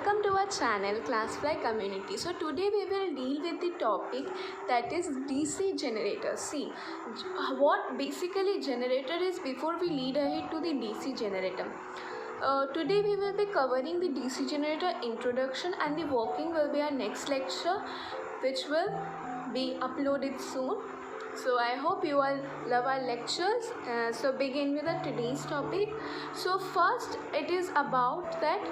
Welcome to our channel Classfly Community. So today we will deal with the topic that is DC generator. See what basically generator is before we lead ahead to the DC generator. Today we will be covering the DC generator introduction, and the working will be our next lecture, which will be uploaded soon. So I hope you all love our lectures. So begin with today's topic. So first it is about that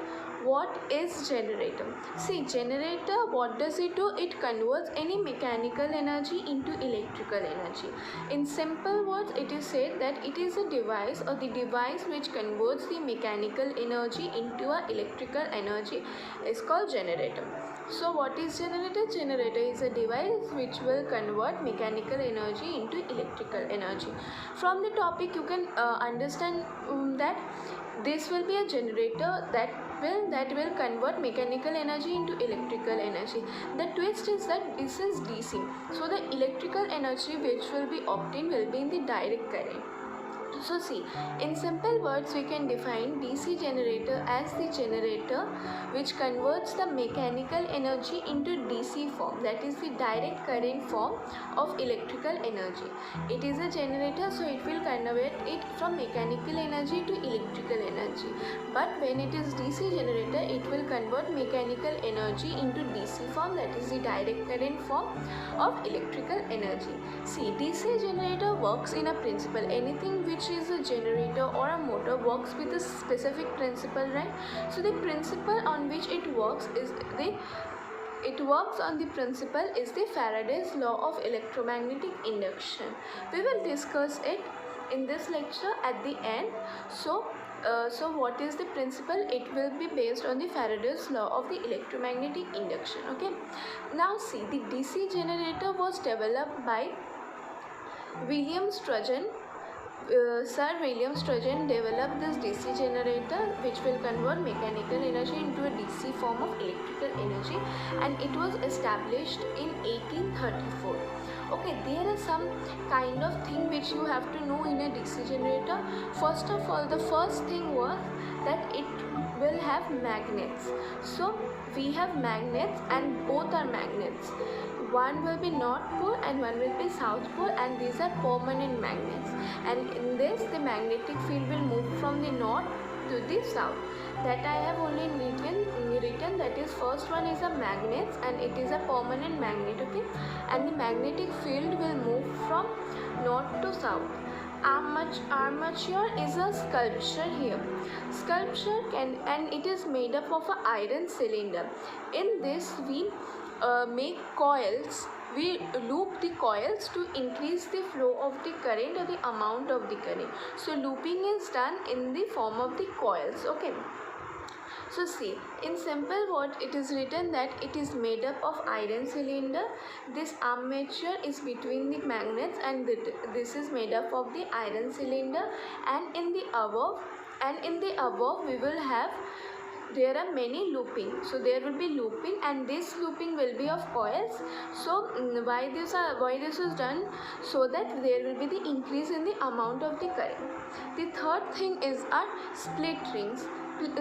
what is generator. See, generator, what does it do? It converts any mechanical energy into electrical energy. In simple words, it is said that it is a device or the device which converts the mechanical energy into a electrical energy is called generator. So what is generator? Generator is a device which will convert mechanical energy into electrical energy. From the topic you can understand that this will be a generator that will convert mechanical energy into electrical energy. The twist is that this is DC. So the electrical energy which will be obtained will be in the direct current. So see, in simple words we can define DC generator as the generator which converts the mechanical energy into DC form, that is the direct current form of electrical energy. It is a generator, so it will convert it from mechanical energy to electrical energy. But when it is DC generator, it will convert mechanical energy into DC form, that is the direct current form of electrical energy. See, DC generator works in a principle. Anything which is a generator or a motor works with a specific principle, right? So the principle on which it works is the principle is the Faraday's law of electromagnetic induction. We will discuss it in this lecture at the end. So what is the principle? It will be based on the Faraday's law of the electromagnetic induction. Okay. Now see, the DC generator was developed by William Sturgeon. Sir William Sturgeon developed this DC generator which will convert mechanical energy into a DC form of electrical energy, and it was established in 1834. Okay, there is some kind of thing which you have to know in a DC generator. First of all, the first thing was that it will have magnets. So we have magnets, and both are magnets. One will be north pole and one will be south pole, and these are permanent magnets, and in this the magnetic field will move from the north to the south. That I have only written that is first one is a magnet and it is a permanent magnet. Okay, and the magnetic field will move from north to south. Armature is a sculpture here. Sculpture and it is made up of an iron cylinder. In this we make coils. We loop the coils to increase the flow of the current or the amount of the current. So looping is done in the form of the coils. Okay. So see, in simple words, it is written that it is made up of iron cylinder. This armature is between the magnets, and this is made up of the iron cylinder. And in the above we will have, there are many looping. So there will be looping, and this looping will be of coils. So why this is done? So that there will be the increase in the amount of the current. The third thing is our split rings.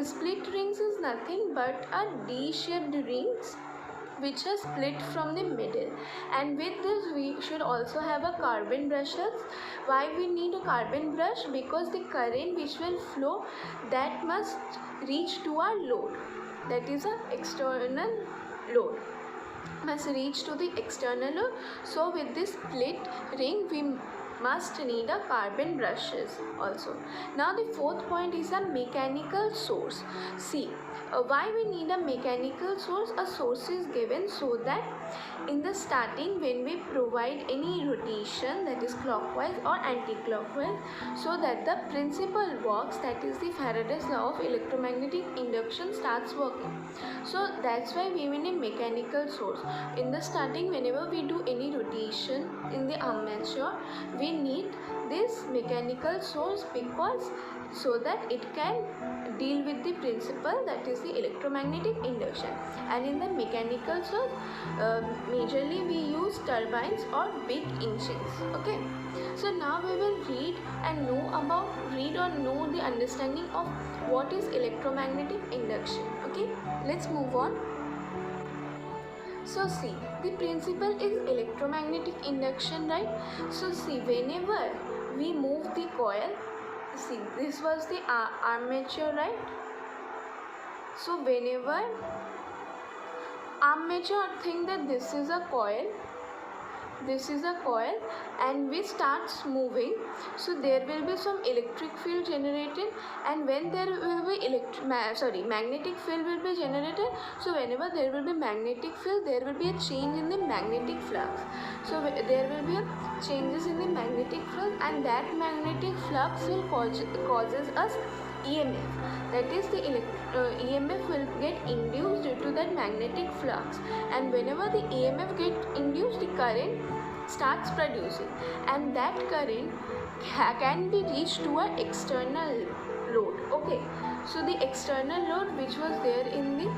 Split rings is nothing but a D-shaped rings which are split from the middle, and with this we should also have a carbon brushes. Why we need a carbon brush? Because the current which will flow, that must reach to our load, that is a external load, must reach to the external load. So with this split ring we must need a carbon brushes also. Now the fourth point is a mechanical source. See, why we need a mechanical source? A source is given so that in the starting when we provide any rotation, that is clockwise or anti-clockwise, so that the principle works, that is the Faraday's law of electromagnetic induction starts working. So that's why we need a mechanical source. In the starting, whenever we do any rotation in the armature, we need this mechanical source, because so that it can deal with the principle, that is the electromagnetic induction. And in the mechanical source, majorly we use turbines or big engines. Okay, so now we will read or know the understanding of what is electromagnetic induction. Okay. let's move on. So see, the principle is electromagnetic induction, right? So see, whenever we move the coil, see, this was the armature, right? So whenever armature think that this is a coil, and we starts moving, so there will be some electric field generated, and when there will be magnetic field will be generated. So whenever there will be magnetic field, there will be a change in the magnetic flux. So there will be changes in the magnetic flux, and that magnetic flux will causes us EMF. That is, the EMF will get induced due to that magnetic flux, and whenever the EMF get induced, the current starts producing, and that current can be reached to an external load. Okay, so the external load which was there in the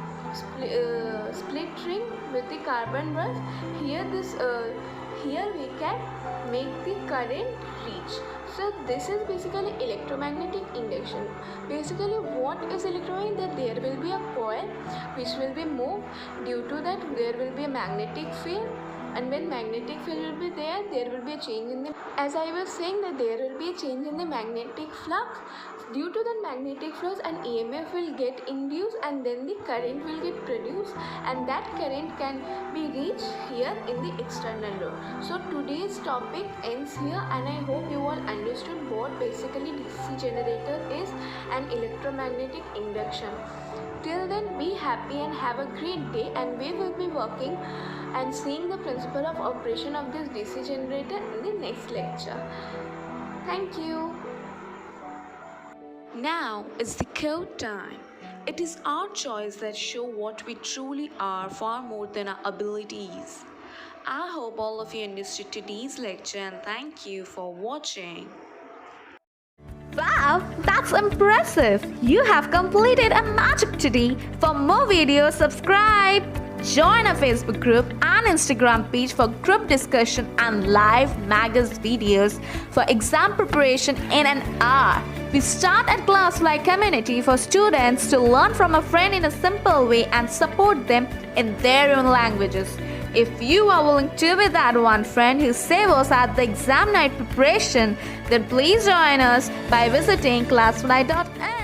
split ring with the carbon brush, here we can make the current reach. So this is basically electromagnetic induction. Basically, what is electromagnetic? That there will be a coil which will be moved. Due to that, there will be a magnetic field, and when magnetic field will be there, there will be a change in the, as I was saying, that there will be a change in the magnetic flux. Due to the magnetic flux, an EMF will get induced, and then the current will get produced, and that current can be reached here in the external load. So today's topic ends here, and I hope you all understood what basically DC generator is and electromagnetic induction. Till then, be happy and have a great day, and we will be working and seeing the principle of operation of this DC generator in the next lecture. Thank you. Now is the code time. It is our choice that show what we truly are, far more than our abilities. I hope all of you understood today's lecture, and thank you for watching. Wow, that's impressive! You have completed a magic today. For more videos, subscribe. Join our Facebook group and Instagram page for group discussion and live magazine videos for exam preparation in an hour. We start at Classfly community for students to learn from a friend in a simple way and support them in their own languages. If you are willing to be that one friend who saves us at the exam night preparation, then please join us by visiting classfly.in.